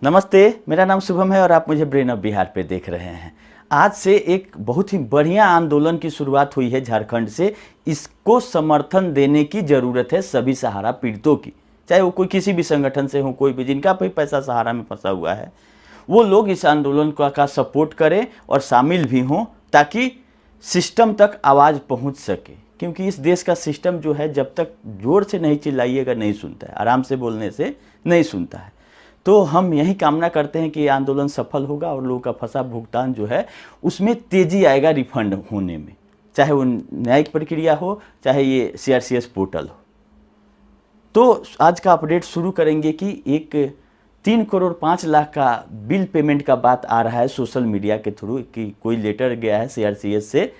नमस्ते, मेरा नाम शुभम है और आप मुझे ब्रेन ऑफ बिहार पे देख रहे हैं। आज से एक बहुत ही बढ़िया आंदोलन की शुरुआत हुई है झारखंड से। इसको समर्थन देने की ज़रूरत है सभी सहारा पीड़ितों की, चाहे वो कोई किसी भी संगठन से हो, कोई भी जिनका भी पैसा सहारा में फंसा हुआ है, वो लोग इस आंदोलन का सपोर्ट करें और शामिल भी हों, ताकि सिस्टम तक आवाज़ पहुंच सके। क्योंकि इस देश का सिस्टम जो है, जब तक ज़ोर से नहीं चिल्लाइएगा नहीं सुनता है, आराम से बोलने से नहीं सुनता है। तो हम यही कामना करते हैं कि ये आंदोलन सफल होगा और लोगों का फंसा भुगतान जो है उसमें तेज़ी आएगा रिफंड होने में, चाहे वो न्यायिक प्रक्रिया हो, चाहे ये CRCS पोर्टल हो। तो आज का अपडेट शुरू करेंगे कि एक 3,05,00,000 का बिल पेमेंट का बात आ रहा है सोशल मीडिया के थ्रू, कि कोई लेटर गया है CRCS से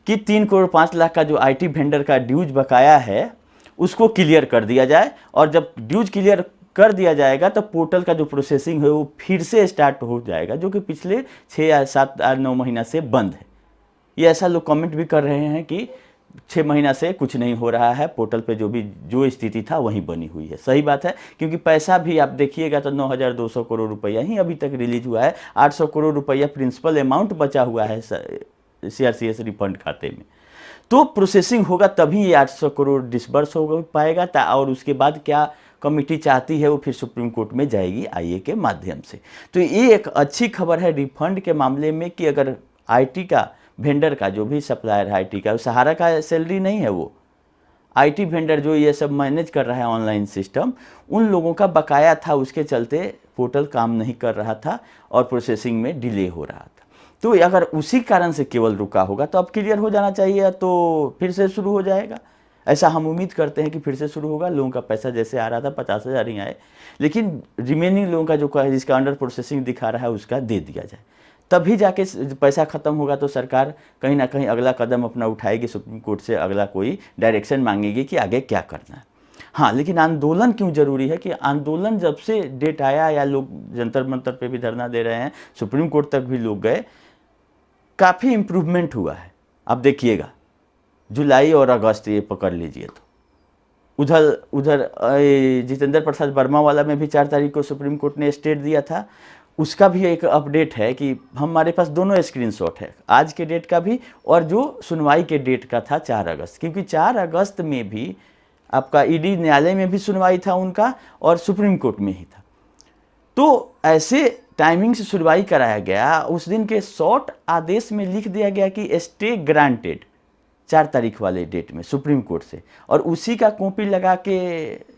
कि 3,05,00,000 का जो IT वेंडर का ड्यूज बकाया है उसको क्लियर कर दिया जाए। और जब ड्यूज क्लियर कर दिया जाएगा तो पोर्टल का जो प्रोसेसिंग है वो फिर से स्टार्ट हो जाएगा, जो कि पिछले 6 या 7 या 9 महीना से बंद है। ये ऐसा लोग कमेंट भी कर रहे हैं कि 6 महीना से कुछ नहीं हो रहा है, पोर्टल पे जो स्थिति था वहीं बनी हुई है। सही बात है, क्योंकि पैसा भी आप देखिएगा तो 9,200 करोड़ रुपया ही अभी तक रिलीज हुआ है। 800 करोड़ रुपया प्रिंसिपल अमाउंट बचा हुआ है CRCS रिफंड खाते में। तो प्रोसेसिंग होगा तभी ये 800 करोड़ डिसबर्स हो पाएगा, और उसके बाद क्या कमिटी चाहती है वो फिर सुप्रीम कोर्ट में जाएगी IA के माध्यम से। तो ये एक अच्छी खबर है रिफंड के मामले में, कि अगर IT का वेंडर का जो भी सप्लायर है IT का, सहारा का सैलरी नहीं है, वो IT वेंडर जो ये सब मैनेज कर रहा है ऑनलाइन सिस्टम, उन लोगों का बकाया था, उसके चलते पोर्टल काम नहीं कर रहा था और प्रोसेसिंग में डिले हो रहा था। तो अगर उसी कारण से केवल रुका होगा तो अब क्लियर हो जाना चाहिए, तो फिर से शुरू हो जाएगा। ऐसा हम उम्मीद करते हैं कि फिर से शुरू होगा। लोगों का पैसा जैसे आ रहा था 50,000 ही आए, लेकिन रिमेनिंग लोगों का जो जिसका अंडर प्रोसेसिंग दिखा रहा है उसका दे दिया जाए, तभी जाके पैसा खत्म होगा। तो सरकार कहीं ना कहीं अगला कदम अपना उठाएगी, सुप्रीम कोर्ट से अगला कोई डायरेक्शन मांगेगी कि आगे क्या करना है। हाँ, लेकिन आंदोलन क्यों जरूरी है, कि आंदोलन जब से डेट आया, या लोग जंतर मंतर पे भी धरना दे रहे हैं, सुप्रीम कोर्ट तक भी लोग गए, काफ़ी इम्प्रूवमेंट हुआ है। अब देखिएगा, जुलाई और अगस्त ये पकड़ लीजिए, तो उधर उधर जितेंद्र प्रसाद वर्मा वाला में भी 4 तारीख को सुप्रीम कोर्ट ने स्टे दिया था। उसका भी एक अपडेट है कि हमारे पास दोनों स्क्रीनशॉट है, आज के डेट का भी और जो सुनवाई के डेट का था 4 अगस्त, क्योंकि 4 अगस्त में भी आपका ED न्यायालय में भी सुनवाई था उनका और सुप्रीम कोर्ट में ही था। तो ऐसे टाइमिंग से सुनवाई कराया गया। उस दिन के शॉर्ट आदेश में लिख दिया गया कि स्टे ग्रांटेड 4 तारीख वाले डेट में सुप्रीम कोर्ट से, और उसी का कॉपी लगा के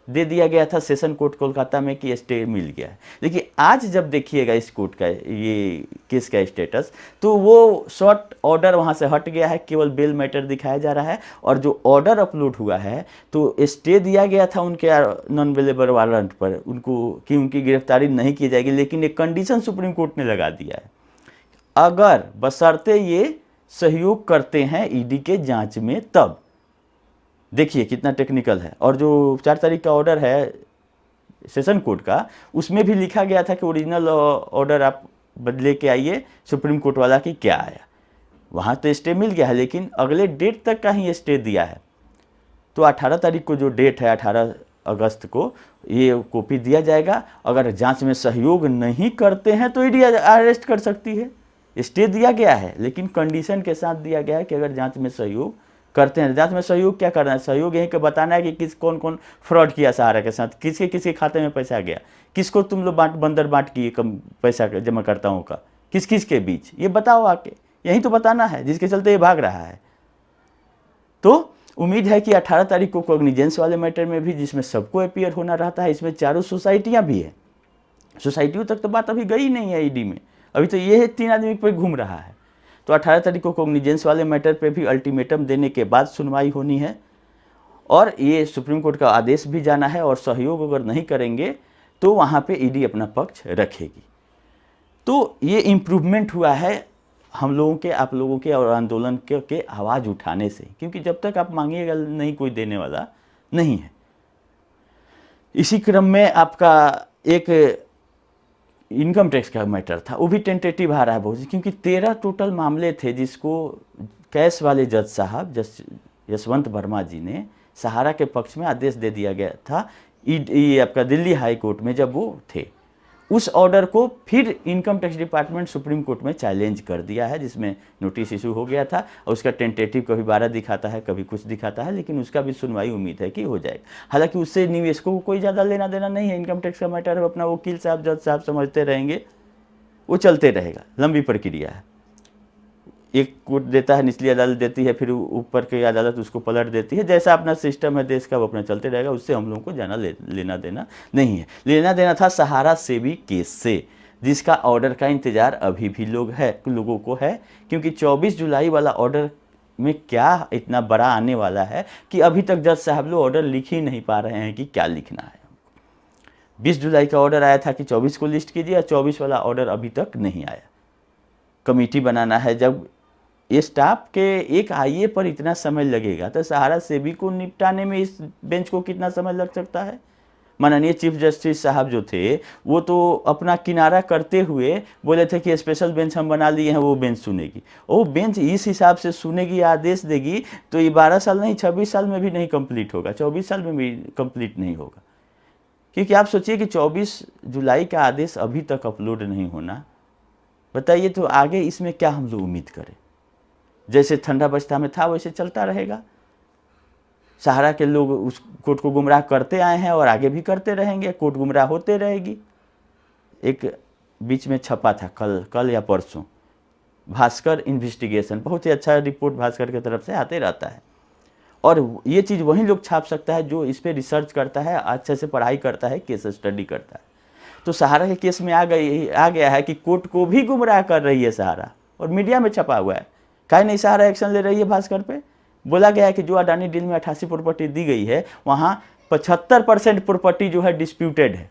दे दिया गया था सेशन कोर्ट कोलकाता में कि स्टे मिल गया है। लेकिन आज जब देखिएगा इस कोर्ट का ये केस का स्टेटस, तो वो शॉर्ट ऑर्डर वहाँ से हट गया है, केवल बेल मैटर दिखाया जा रहा है। और जो ऑर्डर अपलोड हुआ है, तो स्टे दिया गया था उनके नॉन अवेलेबल वारंट पर उनको, कि उनकी गिरफ्तारी नहीं की जाएगी, लेकिन एक कंडीशन सुप्रीम कोर्ट ने लगा दिया है, अगर बशर्ते ये सहयोग करते हैं ED के जांच में तब। देखिए कितना टेक्निकल है। और जो 4 तारीख का ऑर्डर है सेशन कोर्ट का, उसमें भी लिखा गया था कि ओरिजिनल ऑर्डर आप बदले के आइए सुप्रीम कोर्ट वाला कि क्या आया। वहाँ तो स्टे मिल गया है, लेकिन अगले डेट तक का ही स्टे दिया है। तो 18 तारीख को जो डेट है, 18 अगस्त को ये कॉपी दिया जाएगा। अगर जांच में सहयोग नहीं करते हैं तो ED अरेस्ट कर सकती है। स्टे दिया गया है, लेकिन कंडीशन के साथ दिया गया है कि अगर जांच में सहयोग करते हैं। जांच में सहयोग क्या करना है, सहयोग यही कि बताना है कि कौन कौन फ्रॉड किया सहारा के साथ, किसके किसके खाते में पैसा गया, किसको तुम लोग बंदर बांट किए कम पैसा जमाकर्ताओं का, किस किस के बीच, ये बताओ आके। यही तो बताना है जिसके चलते ये भाग रहा है। तो उम्मीद है कि 18 तारीख को कॉग्निजेंस वाले मैटर में भी, जिसमें सबको अपीयर होना रहता है, इसमें चारों सोसाइटियाँ भी है, सोसाइटियों तक तो बात अभी गई नहीं है ED में, अभी तो ये 3 आदमी पर घूम रहा है। तो 18 तारीख को कॉग्निजेंस वाले मैटर पे भी अल्टीमेटम देने के बाद सुनवाई होनी है, और ये सुप्रीम कोर्ट का आदेश भी जाना है, और सहयोग अगर नहीं करेंगे तो वहाँ पे ED अपना पक्ष रखेगी। तो ये इम्प्रूवमेंट हुआ है हम लोगों के, आप लोगों के, और आंदोलन के आवाज़ उठाने से, क्योंकि जब तक आप मांगिएगा नहीं, कोई देने वाला नहीं है। इसी क्रम में आपका एक इनकम टैक्स का मैटर था, वो भी टेंटेटिव आ रहा है बहुत, क्योंकि 13 टोटल मामले थे जिसको कैश वाले जज साहब यशवंत वर्मा जी ने सहारा के पक्ष में आदेश दे दिया गया था ये आपका दिल्ली हाई कोर्ट में जब वो थे। उस ऑर्डर को फिर income tax department supreme court में चैलेंज कर दिया है, जिसमें नोटिस इशू हो गया था और उसका टेंटेटिव कभी 12 दिखाता है, कभी कुछ दिखाता है, लेकिन उसका भी सुनवाई उम्मीद है कि हो जाएगा। हालांकि उससे निवेशकों को कोई ज़्यादा लेना देना नहीं है, इनकम टैक्स का मैटर है, अपना वकील साहब जज साहब समझते रहेंगे, वो चलते रहेगा, लंबी प्रक्रिया है। एक कोर्ट देता है, निचली अदालत देती है, फिर ऊपर की अदालत उसको पलट देती है, जैसा अपना सिस्टम है देश का वो अपना चलते रहेगा, उससे हम लोगों को जाना लेना देना नहीं है। लेना देना था सहारा सेबी केस से, जिसका ऑर्डर का इंतजार अभी भी लोगों को है, क्योंकि 24 जुलाई वाला ऑर्डर में क्या इतना बड़ा आने वाला है कि अभी तक जज साहब लोग ऑर्डर लिख ही नहीं पा रहे हैं कि क्या लिखना है। 20 जुलाई का ऑर्डर आया था कि 24 को लिस्ट कीजिए, 24 वाला ऑर्डर अभी तक नहीं आया। कमेटी बनाना है, जब ये स्टाफ के एक आईए पर इतना समय लगेगा तो सहारा सेबी को निपटाने में इस बेंच को कितना समय लग सकता है। माननीय चीफ जस्टिस साहब जो थे वो तो अपना किनारा करते हुए बोले थे कि स्पेशल बेंच हम बना लिए हैं, वो बेंच सुनेगी। वो बेंच इस हिसाब से सुनेगी, आदेश देगी तो ये 12 साल नहीं 26 साल में भी नहीं कंप्लीट होगा, 24 साल में भी कंप्लीट नहीं होगा। क्योंकि आप सोचिए कि 24 जुलाई का आदेश अभी तक अपलोड नहीं होना, बताइए तो आगे इसमें क्या हम लोग उम्मीद करें। जैसे ठंडा बस्ता में था वैसे चलता रहेगा। सहारा के लोग उस कोर्ट को गुमराह करते आए हैं और आगे भी करते रहेंगे, कोर्ट गुमराह होते रहेगी। एक बीच में छपा था कल या परसों, भास्कर इन्वेस्टिगेशन, बहुत ही अच्छा रिपोर्ट भास्कर की तरफ से आते रहता है, और ये चीज़ वही लोग छाप सकता है जो इस पर रिसर्च करता है, अच्छे से पढ़ाई करता है, केस स्टडी करता है। तो सहारा के केस में आ गया है कि कोर्ट को भी गुमराह कर रही है सहारा, और मीडिया में छपा हुआ है। काहे नहीं सहारा एक्शन ले रही है भास्कर पे। बोला गया है कि जो अडानी डील में 88 प्रॉपर्टी दी गई है वहाँ 75% प्रॉपर्टी जो है डिस्प्यूटेड है,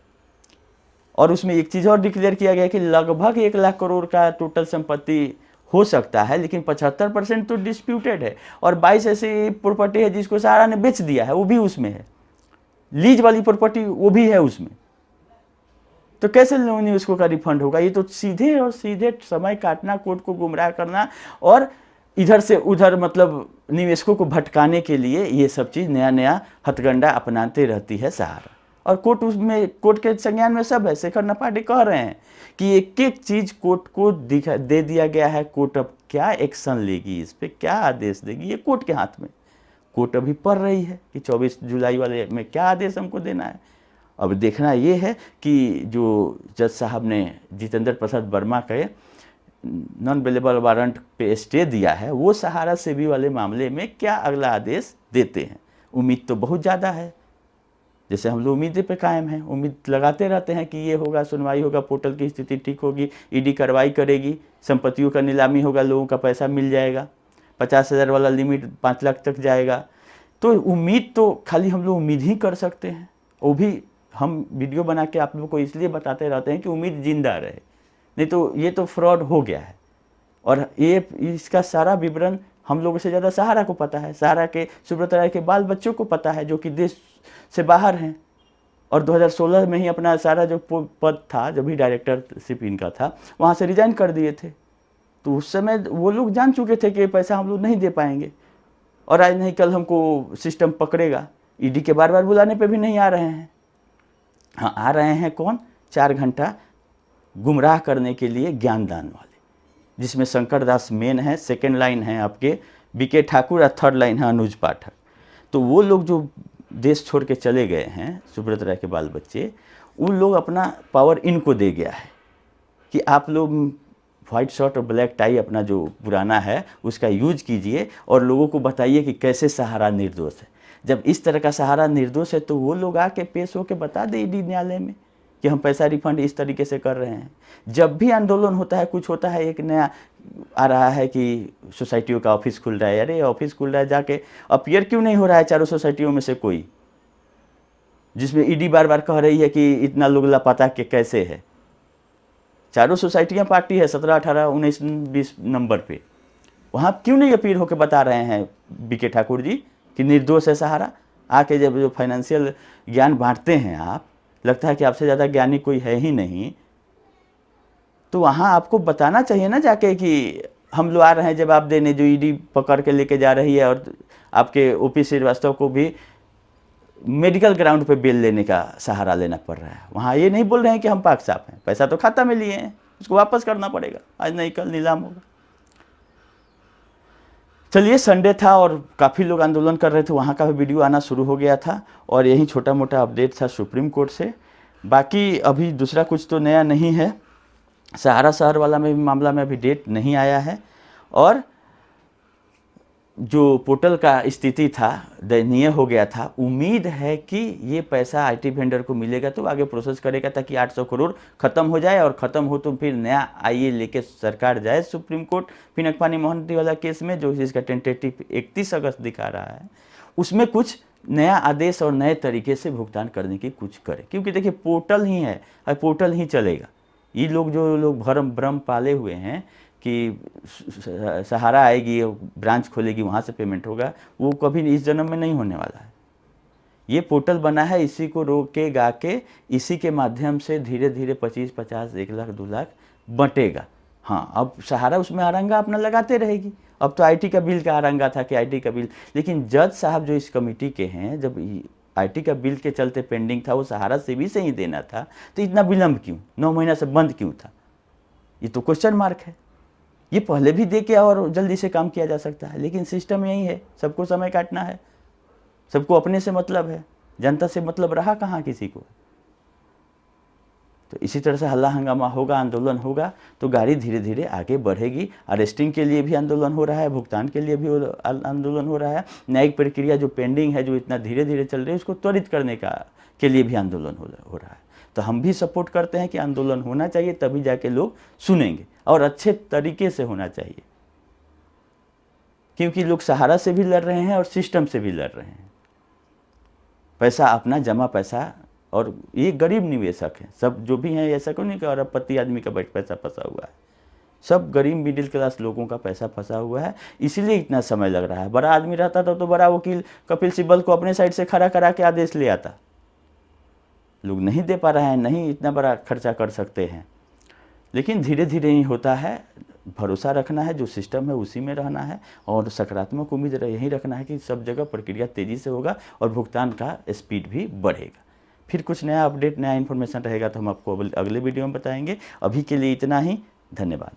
और उसमें एक चीज़ और डिक्लेयर किया गया है कि लगभग 1 लाख करोड़ का टोटल संपत्ति हो सकता है, लेकिन 75% तो डिस्प्यूटेड है, और 22 ऐसी प्रॉपर्टी है जिसको सहारा ने बेच दिया है, वो भी उसमें है। लीज वाली प्रॉपर्टी वो भी है उसमें। तो कैसे निवेशकों का रिफंड होगा। ये तो सीधे और सीधे समय काटना, कोर्ट को गुमराह करना और इधर से उधर मतलब निवेशकों को भटकाने के लिए ये सब चीज़ नया नया हथकंडा अपनाते रहती है सहारा। और कोर्ट उसमें, कोर्ट के संज्ञान में सब है। शेखर नपाटे कह रहे हैं कि एक एक चीज़ कोर्ट को दे दिया गया है, कोर्ट अब क्या एक्शन लेगी, इस पर क्या आदेश देगी, ये कोर्ट के हाथ में। कोर्ट अभी पढ़ रही है कि 24 जुलाई वाले में क्या आदेश हमको देना है। अब देखना ये है कि जो जज साहब ने जितेंद्र प्रसाद वर्मा के नॉन अवेलेबल वारंट पे स्टे दिया है, वो सहारा सेबी वाले मामले में क्या अगला आदेश देते हैं। उम्मीद तो बहुत ज़्यादा है, जैसे हम लोग उम्मीद पे कायम हैं, उम्मीद लगाते रहते हैं कि ये होगा, सुनवाई होगा, पोर्टल की स्थिति ठीक होगी, ईडी कार्रवाई करेगी, संपत्तियों का नीलामी होगा, लोगों का पैसा मिल जाएगा, 50,000 वाला लिमिट 5 लाख तक जाएगा। तो उम्मीद तो खाली हम लोग उम्मीद ही कर सकते हैं। वो भी हम वीडियो बना के आप लोगों को इसलिए बताते रहते हैं कि उम्मीद जिंदा रहे, नहीं तो ये तो फ्रॉड हो गया है। और ये इसका सारा विवरण हम लोगों से ज़्यादा सहारा को पता है, सहारा के सुब्रत राय के बाल बच्चों को पता है जो कि देश से बाहर हैं। और 2016 में ही अपना सारा जो पद था, जब भी डायरेक्टरशिप इनका था, वहाँ से रिजाइन कर दिए थे। तो उस समय वो लोग जान चुके थे कि पैसा हम लोग नहीं दे पाएंगे और आज नहीं कल हमको सिस्टम पकड़ेगा। ईडी के बार बार बुलाने पे भी नहीं आ रहे हैं। हाँ, आ रहे हैं कौन? 4 घंटा गुमराह करने के लिए ज्ञानदान वाले, जिसमें शंकर दास मेन है, सेकेंड लाइन है आपके बीके ठाकुर और थर्ड लाइन है अनुज पाठक। तो वो लोग जो देश छोड़ के चले गए हैं, सुब्रत राय के बाल बच्चे, उन लोग अपना पावर इनको दे गया है कि आप लोग व्हाइट शर्ट और ब्लैक टाई अपना जो पुराना है उसका यूज कीजिए और लोगों को बताइए कि कैसे सहारा निर्दोष है। जब इस तरह का सहारा निर्दोष है तो वो लोग आके पेश होकर बता दे ईडी न्यायालय में कि हम पैसा रिफंड इस तरीके से कर रहे हैं। जब भी आंदोलन होता है, कुछ होता है, एक नया आ रहा है कि सोसाइटियों का ऑफिस खुल रहा है, अरे ऑफिस खुल रहा है, जाके अपीयर क्यों नहीं हो रहा है चारों सोसाइटियों में से कोई, जिसमें ईडी बार बार कह रही है कि इतना लोग लापता के कैसे है। चारों सोसाइटियाँ पार्टी है 17, 18, 19, 20 नंबर पे, वहाँ क्यों नहीं अपीयर होकर बता रहे हैं बीके ठाकुर जी कि निर्दोष है सहारा। आके जब जो फाइनेंशियल ज्ञान बांटते हैं आप, लगता है कि आपसे ज़्यादा ज्ञानी कोई है ही नहीं, तो वहाँ आपको बताना चाहिए ना जाके कि हम लोग आ रहे हैं जवाब देने, जो ईडी पकड़ के लेके जा रही है। और आपके ओपी श्रीवास्तव को भी मेडिकल ग्राउंड पे बेल लेने का सहारा लेना पड़ रहा है। वहाँ ये नहीं बोल रहे हैं कि हम पाक साफ हैं, पैसा तो खाता में लिए हैं, उसको वापस करना पड़ेगा, आज नहीं कल नीलाम होगा। चलिए, संडे था और काफ़ी लोग आंदोलन कर रहे थे, वहाँ का भी वीडियो आना शुरू हो गया था और यही छोटा मोटा अपडेट था सुप्रीम कोर्ट से। बाकी अभी दूसरा कुछ तो नया नहीं है। सहारा शहर वाला में भी मामला में अभी डेट नहीं आया है और जो पोर्टल का स्थिति था दयनीय हो गया था। उम्मीद है कि ये पैसा आईटी वेंडर को मिलेगा तो आगे प्रोसेस करेगा ताकि 800 करोड़ खत्म हो जाए और ख़त्म हो तो फिर नया आईए लेके सरकार जाए सुप्रीम कोर्ट पिनकपानी मोहंती वाला केस में, जो जिसका टेंटेटिव 31 अगस्त दिखा रहा है, उसमें कुछ नया आदेश और नए तरीके से भुगतान करने की कुछ करे। क्योंकि देखिए पोर्टल ही है और पोर्टल ही चलेगा। ये लोग जो लोग भ्रम पाले हुए हैं कि सहारा आएगी ब्रांच खोलेगी वहाँ से पेमेंट होगा, वो कभी इस जन्म में नहीं होने वाला है। ये पोर्टल बना है इसी को रोके गा के, इसी के माध्यम से धीरे धीरे 25-50, 1 लाख 2 लाख बंटेगा। हाँ, अब सहारा उसमें आरंगा अपना लगाते रहेगी। अब तो आईटी का बिल का आरंगा था कि आईटी का बिल, लेकिन जज साहब जो इस कमेटी के हैं, जब आईटी का बिल के चलते पेंडिंग था, वो सहारा सेवी से ही देना था, तो इतना विलम्ब क्यों, 9 महीना से बंद क्यों था? ये तो क्वेश्चन मार्क है। ये पहले भी दे के और जल्दी से काम किया जा सकता है, लेकिन सिस्टम यही है, सबको समय काटना है, सबको अपने से मतलब है, जनता से मतलब रहा कहाँ किसी को। तो इसी तरह से हल्ला हंगामा होगा, आंदोलन होगा तो गाड़ी धीरे धीरे आगे बढ़ेगी। अरेस्टिंग के लिए भी आंदोलन हो रहा है, भुगतान के लिए भी आंदोलन हो रहा है, न्यायिक प्रक्रिया जो पेंडिंग है, जो इतना धीरे धीरे चल रही है, उसको त्वरित करने के लिए भी आंदोलन हो रहा है। तो हम भी सपोर्ट करते हैं कि आंदोलन होना चाहिए, तभी जाके लोग सुनेंगे और अच्छे तरीके से होना चाहिए, क्योंकि लोग सहारा से भी लड़ रहे हैं और सिस्टम से भी लड़ रहे हैं। पैसा अपना जमा पैसा, और ये गरीब निवेशक हैं सब जो भी हैं, ऐसा क्यों नहीं कि अरबपति आदमी का पैसा फंसा हुआ है, सब गरीब मिडिल क्लास लोगों का पैसा फंसा हुआ है, इसीलिए इतना समय लग रहा है। बड़ा आदमी रहता था तो बड़ा वकील कपिल सिब्बल को अपने साइड से खड़ा करा के आदेश ले आता। लोग नहीं दे पा रहे हैं, नहीं इतना बड़ा खर्चा कर सकते हैं, लेकिन धीरे धीरे ही होता है। भरोसा रखना है, जो सिस्टम है उसी में रहना है और सकारात्मक उम्मीद यही रखना है कि सब जगह प्रक्रिया तेज़ी से होगा और भुगतान का स्पीड भी बढ़ेगा। फिर कुछ नया अपडेट, नया इन्फॉर्मेशन रहेगा तो हम आपको अगले वीडियो में बताएंगे। अभी के लिए इतना ही, धन्यवाद।